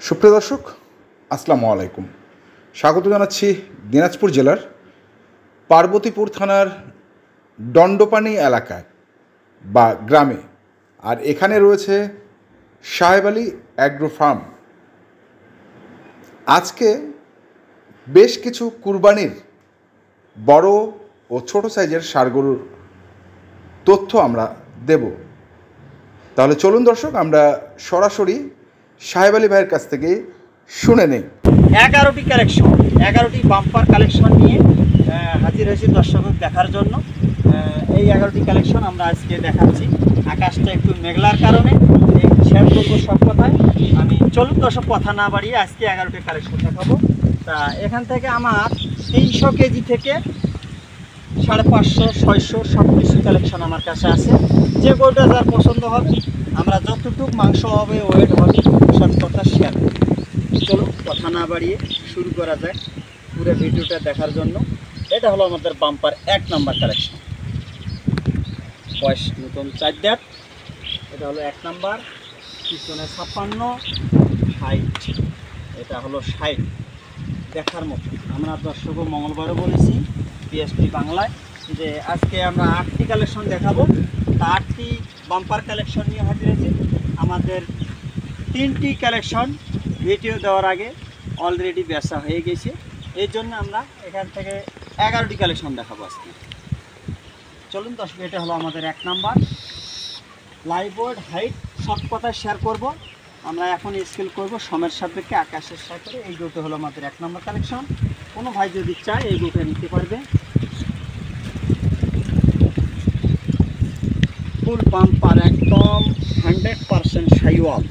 সুপ্রিয় দর্শক, আসসালামু আলাইকুম। স্বাগত জানাচ্ছি দিনাজপুর জেলার পার্বতীপুর থানার দণ্ডপানি এলাকায় বা গ্রামে। আর এখানে রয়েছে সাহেব আলী অ্যাগ্রো ফার্ম। আজকে বেশ কিছু কুরবানির বড় ও ছোট সাইজের ষাঁড় গরুর তথ্য আমরা দেব। তাহলে চলুন দর্শক, আমরা সরাসরি সাহেব আলী ভাইয়ের কাছ থেকে শুনে নেই। 11টি কালেকশন, 11টি বাম্পার কালেকশন নিয়ে হাজির হয়েছি দর্শক দেখার জন্য। এই 11টি কালেকশন আমরা আজকে দেখাচ্ছি। আকাশটা একটু মেঘলার কারণে শেয়ার করবো সব কথায়। আমি চলুন দর্শক, কথা না বাড়িয়ে আজকে 11টি কালেকশন দেখাবো। তা এখান থেকে আমার 300 কেজি থেকে 550, 600 সব কিছু কালেকশন আমার কাছে আছে। যে গরুটা যার পছন্দ হবে, আমরা যতটুকু মাংস হবে, ওয়েট হবে, সব কথা শেয়ার করব। চলো কথা না বাড়িয়ে শুরু করা যাক পুরো ভিডিওটা দেখার জন্য। এটা হলো আমাদের বাম্পার 1 নম্বর কালেকশন, বয়স নতুন 4 দাঁত। এটা হলো 1 নম্বর, পিছনে 56, 60, এটা হলো 60। দেখার মতো। আমরা দর্শক মঙ্গলবারও বলেছি পিএসপি বাংলায় যে আজকে আমরা 8টি কালেকশন দেখাবো। তা 8টি বাম্পার কালেকশন নিয়ে হাজির হয়েছি। আমাদের 3টি কালেকশন ভিডিও দেওয়ার আগে অলরেডি বেচা হয়ে গেছে, এই জন্য আমরা এখান থেকে 11টি কালেকশন দেখাবো আজকে। চলুন দর্শক, এটা হলো আমাদের 1 নাম্বার। লাইভ ওয়েট, হাইট সব কথা শেয়ার করব। আমরা এখন স্কেল করব সময়ের সাপেক্ষে, আকাশের সাথে। এই গরুটা হলো আমাদের 1 নম্বর কালেকশন। কোনো ভাই যদি চায় এই গরুটা নিতে পারবে। ফুল বাম্পার, একদম 100% শাইওয়াল।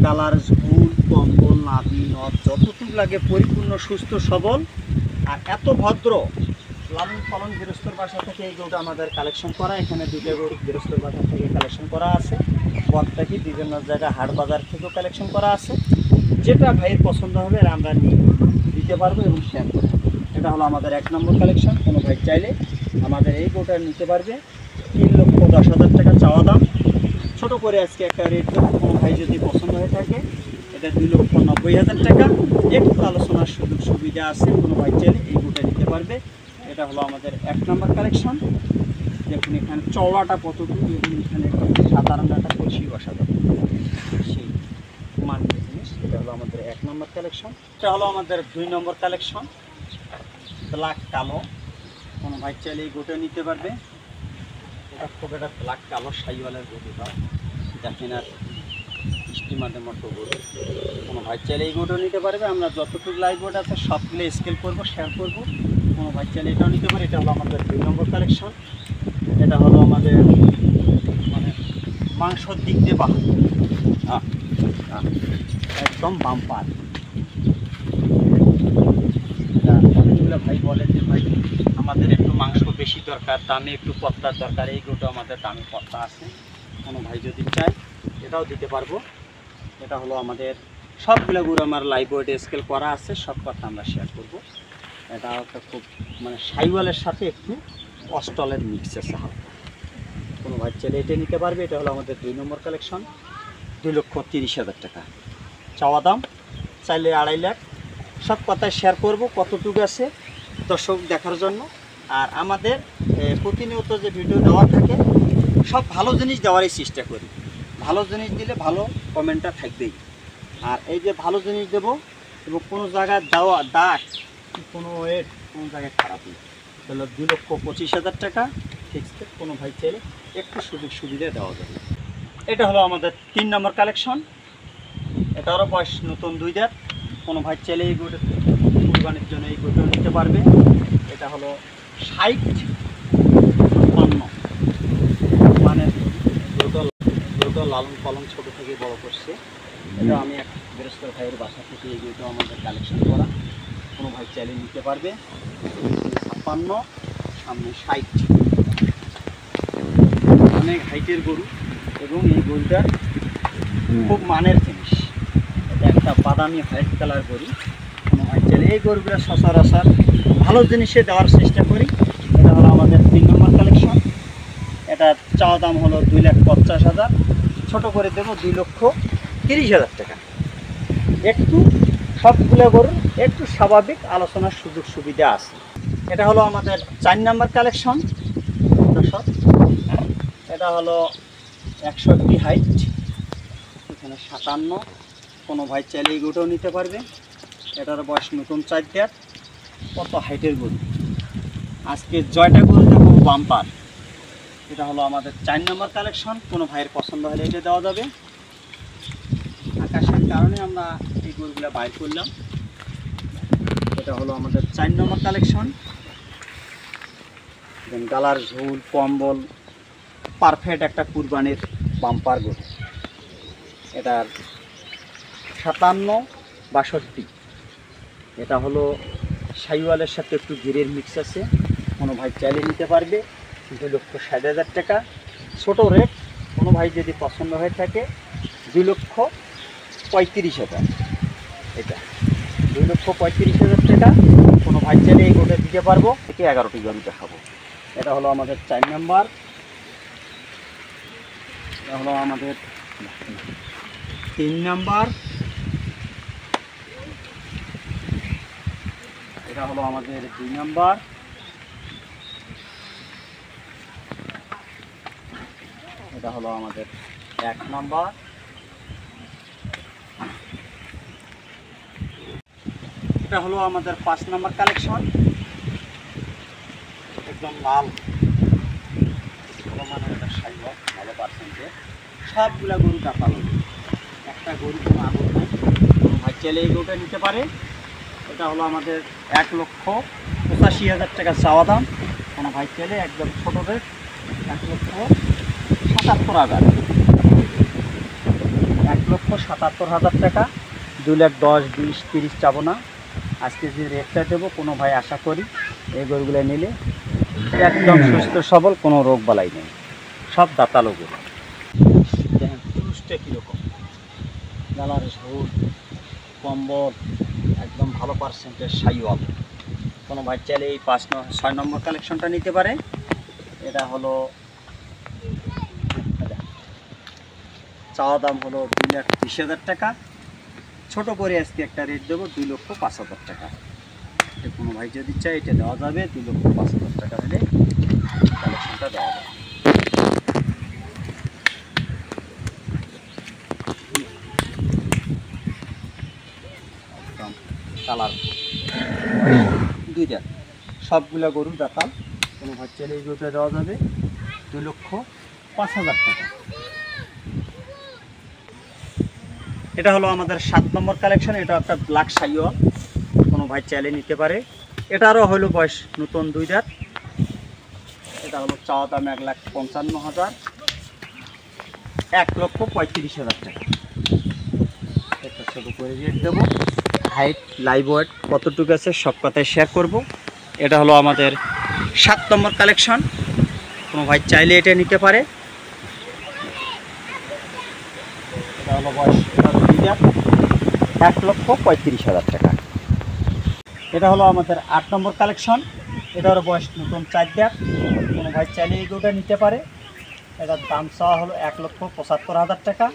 কালার, ঝুল, কম্বল, নাভি, নথ যতটুকু লাগে পরিপূর্ণ সুস্থ সবল। আর এত ভদ্র, লালন পালন গৃহস্থর বাসা থেকে এই গরুটা আমাদের কালেকশন করা। এখানে 2টা গরু গৃহস্থর বাসা থেকে কালেকশন করা আছে। বক্তাকি বিভিন্ন জায়গায় হাট বাজার থেকেও কালেকশন করা আছে। যেটা ভাইয়ের পছন্দ হবে আমরা নিয়ে দিতে পারবো এবং শেয়ার করবো। এটা হলো আমাদের 1 নম্বর কালেকশন। কোনো ভাই চাইলে আমাদের এই গরুটা নিতে পারবে। 3,10,000 টাকা চাওয়া দাম। ছোটো করে আজকে একটা রেট দেবো। কোনো ভাই যদি পছন্দ হয়ে থাকে, এটা 2,90,000 টাকা। একটু আলোচনার সুযোগ সুবিধা আছে। কোনো ভাই চাইলে এই গরুটা নিতে পারবে। এটা হলো আমাদের 1 নম্বর কালেকশন। দেখুন এখানে চওড়াটা কতটুকু, এবং এখানে সাধারণ একটা কলসি বসাতে সেই মানবে জিনিস। এটা হলো আমাদের 1 নম্বর কালেকশন। এটা হলো আমাদের 2 নম্বর কালেকশন, ব্ল্যাক কালো। কোনো ভাই চাইলে এই গোটা নিতে পারবে। এটা খুব একটা ব্ল্যাক কালো শাইওয়ালের গরুটা দেখেন, আর স্টিমারের মতো গরু। কোনো ভাই চাইলে এই গোটা নিতে পারবে। আমরা যতটুকু লাইভ বোর্ড আছে সবগুলো স্কেল করবো, শেয়ার করবো। কোনো ভাই চাইলে এটাও নিতে পারে। এটা হলো আমাদের 2 নম্বর কালেকশন। এটা হলো আমাদের মানে মাংসর দিক দিয়ে একদম বাম্পার। অনেকগুলো ভাই বলে যে ভাই আমাদের একটু মাংস বেশি দরকার, দামে একটু পত্তার দরকার। এই গরুটা আমাদের দামে পত্তা আছে। কোনো ভাই যদি চায় এটাও দিতে পারবো। এটা হলো আমাদের সবগুলো গরু আমার লাইভ ওয়েট স্কেল করা আছে, সব কথা আমরা শেয়ার করবো। এটা একটা খুব মানে শাইওয়ালের সাথে একটু অস্টলের মিক্স আছে হালকা। কোনো ভাই চাইলে এটা নিতে পারবে। এটা হলো আমাদের 2 নম্বর কালেকশন, 2,30,000 টাকা চাওয়া দাম। চাইলে 2.5 লাখ। সব কথায় শেয়ার করব কতটুকু আছে দর্শক দেখার জন্য। আর আমাদের প্রতিনিয়ত যে ভিডিও দেওয়া থাকে সব ভালো জিনিস দেওয়ারই চেষ্টা করি। ভালো জিনিস দিলে ভালো কমেন্টটা থাকবেই। আর এই যে ভালো জিনিস দেবো, এবং কোনো জায়গায় দেওয়া দাগ, কোনো ওয়েট কোনো জায়গায় খারাপ নেই। তাহলে 2,25,000 টাকা ফিক্সড। কোনো ভাই চাইলে একটু সুযোগ সুবিধা দেওয়া যাবে। এটা হলো আমাদের 3 নম্বর কালেকশন। এটারও বয়স নতুন 2 দাঁত। কোনো ভাই চাইলে এই গরুটা কুরবানির জন্য এই গরুটা নিতে পারবে। এটা হলো 60, 56 মানে গরুটা লালন পালন ছোটো থেকে বড় করছে। এটা আমি এক গৃহস্থ ভাইয়ের বাসা থেকে এই গরুটা আমাদের কালেকশন করা। কোনো ভাই চাইলে নিতে পারবে। 56, সামনে 60, অনেক হাইটের গরু এবং এই গরুটার খুব মানের জিনিস। এটা একটা বাদামি হোয়াইট কালার গরু। কোনো ভাই চাইলে এই গরুগুলো সচরাচর ভালো জিনিসে দেওয়ার চেষ্টা করি। এটা হলো আমাদের 3 নম্বর কালেকশন। এটা চাওয়া দাম হলো 2,50,000, ছোটো করে দেবো 2,30,000 টাকা। একটু সবগুলো গরুর একটু স্বাভাবিক আলোচনার সুযোগ সুবিধা আছে। এটা হলো আমাদের 4 নাম্বার কালেকশন দর্শক। এটা হলো 61 হাইট, এখানে 57। কোনো ভাই চাইলে এই গরুটাও নিতে পারবে। এটার বয়স নতুন 4 দাঁত। কত হাইটের গরু, আজকে জয়টা গরু দেখো বাম্পার। এটা হলো আমাদের 4 নাম্বার কালেকশন। কোনো ভাইয়ের পছন্দ হলে এটা দেওয়া যাবে। আকাশের কারণে আমরা এই গরুগুলো বাইর করলাম। এটা হলো আমাদের 4 নম্বর কালেকশন। গালার ঝোল কম্বল পারফেক্ট একটা কুরবানির বাম্পার গরু। এটার 57-62। এটা হলো শাহিওয়ালের সাথে একটু গিরের মিক্স আছে। কোনো ভাই চাইলে নিতে পারবে। 2,60,000 টাকা ছোট রেট। কোনো ভাই যদি পছন্দ হয়ে থাকে 2,35,000। এটা 2,35,000 টাকা। কোনো ভাই চাইলে এই গোটা দিতে পারবো। থেকে 11টি গরু দেখাবো। এটা হলো আমাদের 4 নাম্বার। এটা হলো আমাদের 3 নাম্বার। এটা হলো আমাদের 2 নাম্বার। এটা হলো আমাদের 1 নাম্বার। এটা হলো আমাদের 5 নাম্বার কালেকশন। একদম লাল মানে এটা শাহিওয়াল ভালো পার্সেন্টে। সবগুলা গরু দাপালো, একটা গরু কোনো আগুন নাই। কোনো ভাই চাইলে এই গরুটা নিতে পারে। এটা হলো আমাদের 1,85,000 টাকা চাওয়া দাম। কোনো ভাই চাইলে একদম ছোটো রেট 1,77,000। 1,77,000 টাকা। 2,10,000, 20, 30 চাবো না। আজকে যে রেটটা দেবো, কোনো ভাই আশা করি এই গরুগুলো নিলে একদম সুস্থ সবল, কোনো রোগ বালাই নেই। সব দাতালো গরু। দেখেন পুরুষটা কীরকম, গালার ঝোল কম্বল একদম ভালো পার্সেন্টের শাহিওয়াল। কোনো ভাই চাইলে এই 6 নম্বর কালেকশনটা নিতে পারে। এটা হলো চাওয়া দাম হলো 2,30,000 টাকা। ছোট করে আজকে একটা রেট দেবো 2,05,000 টাকা। কোনো ভাই যদি চাই এটা দেওয়া যাবে। 2,05,000 টাকা হলে কালেকশনটা দেওয়া যাবে। একদম কালার 2 দাঁত, সবগুলা গরুর দাতাল। কোনো ভাই চাইলে এই গরুটা দেওয়া যাবে 2,05,000 টাকা। এটা হলো আমাদের 7 নম্বর কালেকশন। এটা একটা ব্ল্যাক শাহিওয়াল। কোনো ভাই চাইলে নিতে পারে। এটারও হলো বয়স নতুন 2 দাঁত। এটা হলো চাওয়া দাম 1,55,000, 1,35,000 টাকা। একটা ছোটো করে রেট দেবো। হাইট লাইভ ওয়েট কতটুকু আছে সব কথাই শেয়ার করব। এটা হলো আমাদের 7 নম্বর কালেকশন। কোনো ভাই চাইলে এটা নিতে পারে। এটা হলো বয়স 2 দাঁত, 1,35,000 টাকা। এটা হলো আমাদের 8 নম্বর কালেকশন। এটার বয়স নতুন 4 দাঁত। কোনো ভাই চাইলে এই গরুটা নিতে পারে। এটার দাম চাওয়া হলো 1,75,000 টাকা।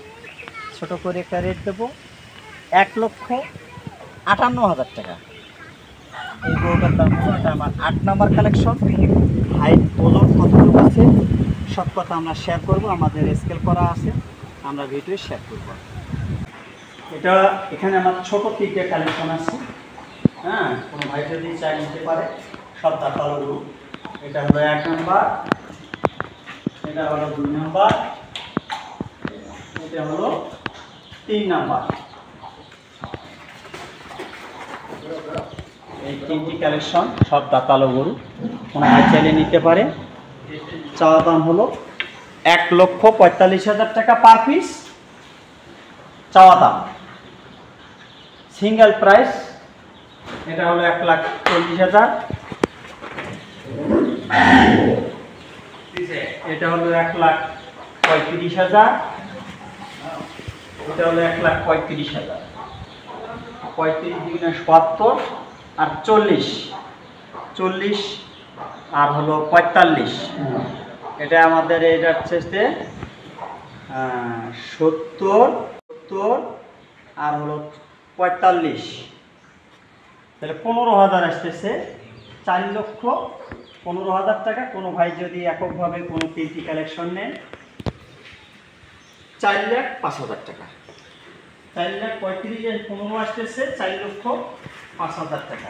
ছোটো করে একটা রেট দেবো 1,58,000 টাকা। এই গরুটার দাম হলো। এটা আমার 8 নম্বর কালেকশন। হাইট ওজন কতটুকু আছে সব কথা আমরা শেয়ার করব। আমাদের স্কেল করা আছে, আমরা ভিডিও শেয়ার করব। এটা এখানে আমার ছোটো 3টে কালেকশন আছে। হ্যাঁ, কোনো ভাই যদি চাই নিতে পারে। সব দাতালো গরু। এটা হলো 1 নম্বর। এটা হলো 2 নম্বর। এটা হলো 3 নম্বর। এই 3টি কালেকশন সব দাতালো গরু। কোনো ভাই চাইলে নিতে পারে। চাওয়া দাম হলো 1,45,000 টাকা পার পিস চাওয়া দাম। সিঙ্গেল প্রাইস এটা হলো 1,40,000। এটা হলো 1,35,000। এটা হলো 1,35,000। 35 দুগুণে 70 আর 40 আর হলো 45। এটা আমাদের এটা হচ্ছে 70 আর হলো 45, তাহলে 15,000 আসতেছে। 4,15,000 টাকা। কোনো ভাই যদি এককভাবে কোনো 3টি কালেকশন নেন, 4,05,000 টাকা। 4,35,000 15 আসতেছে, 4,05,000 টাকা।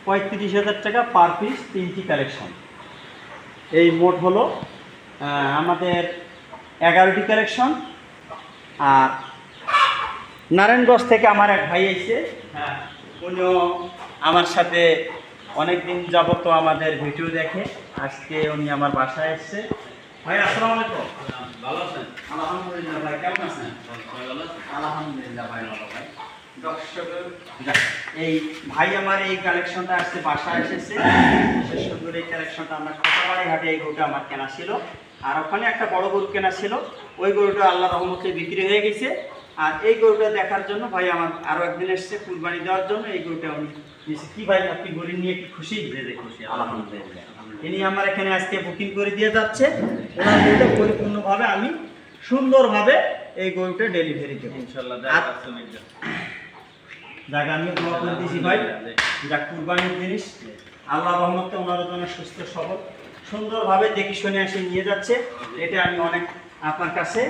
35,000 টাকা পার পিস 3টি কালেকশন। এই মোট হলো আমাদের 11টি কালেকশন। আর নারায়ণগঞ্জ থেকে আমার এক ভাই এসেছে, উনিও আমার সাথে অনেক দিন যাবত আমাদের ভিডিও দেখে। আজকে উনি আমার বাসায় এসছে। ভাই আসসালামু আলাইকুম। ভালো আছেন? আলহামদুলিল্লাহ ভাই, কেমন আছেন? আলহামদুলিল্লাহ ভাই, ভালো ভাই। এই ভাই আমার এই কালেকশনটা আজকে বাসায় এসেছে। বিশেষ সুন্দর এই কালেকশনটা আমার খোঁটাবাড়ি হাটে এই গরুটা আমার কেনা ছিল। আর ওখানে একটা বড় গরু কেনা ছিল, ওই গরুটা আল্লাহর রহমতে বিক্রি হয়ে গেছে। আর এই গরুটা দেখার জন্য ভাই আমার আরও একদিন এসছে কুরবানি দেওয়ার জন্য। এই গরুটা আমি নিয়েছি। কি ভাই, আপনি গরু নিয়ে কি খুশি? খুশি, আলহামদুলিল্লাহ। ইনি আমার এখানে আজকে বুকিং করে দিয়ে যাচ্ছে। ওনার গরুটা পরিপূর্ণভাবে আমি সুন্দরভাবে এই গরুটা ডেলিভারি দেবো ইনশাআল্লাহ। জায়গা আমি দোয়া করে দিয়েছি ভাই, যা কুরবানির জিনিস আল্লাহ রহমতে ওনার জন্য সুস্থ সবল সুন্দরভাবে দেখে শুনে এসে নিয়ে যাচ্ছে। এটা আমি অনেক আপনার কাছে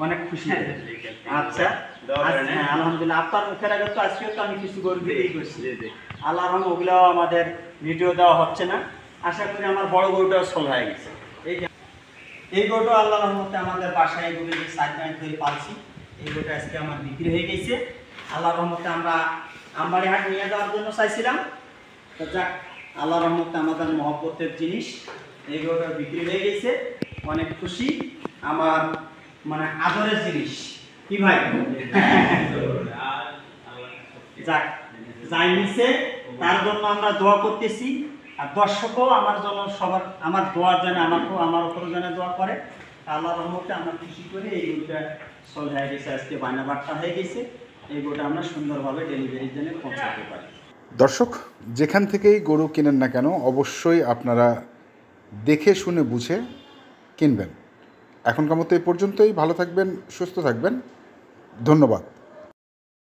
অনেক খুশি। আচ্ছা, হ্যাঁ আলহামদুলিল্লাহ। আপনার মুখের আগে তো আজকেও তো আমি কিছু গরু বিক্রি করছি। আল্লাহ রহম ওগুলাও আমাদের ভিডিও দেওয়া হচ্ছে না। আশা করি আমার বড় গরুটাও সোল হয়ে গেছে। এই গরুটা আল্লাহ রহমতে আমাদের বাসায় এই গরু 4 মাস ধরে পালছি। এই গরুটা আজকে আমার বিক্রি হয়ে গেছে। আল্লাহ রহমতে আমরা আমবাড়ি হাট নিয়ে যাওয়ার জন্য চাইছিলাম, তো যাক আল্লাহ রহমতে আমাদের মহব্বতের জিনিস এই গরুটা বিক্রি হয়ে গেছে। অনেক খুশি, আমার মানে আদরের জিনিস। কি ভাই? যাক, যাই নিছে তার জন্য আমরা দোয়া করতেছি। আর দর্শকও আমার জন্য সবার আমার দোয়ার জন্য আমার উপরও যেন দোয়া করে। আল্লাহ রহমতে আমরা খুশি করে এই গরুটা সল হয়ে গেছে, আজকে বায়না বাট্টা হয়ে গেছে। এই গরুটা আমরা সুন্দরভাবে ডেলিভারির জন্য পৌঁছাতে পারি। দর্শক, যেখান থেকেই গরু কিনেন না কেন অবশ্যই আপনারা দেখে শুনে বুঝে কিনবেন। এখনকার মতো এই পর্যন্তই। ভালো থাকবেন, সুস্থ থাকবেন। ধন্যবাদ।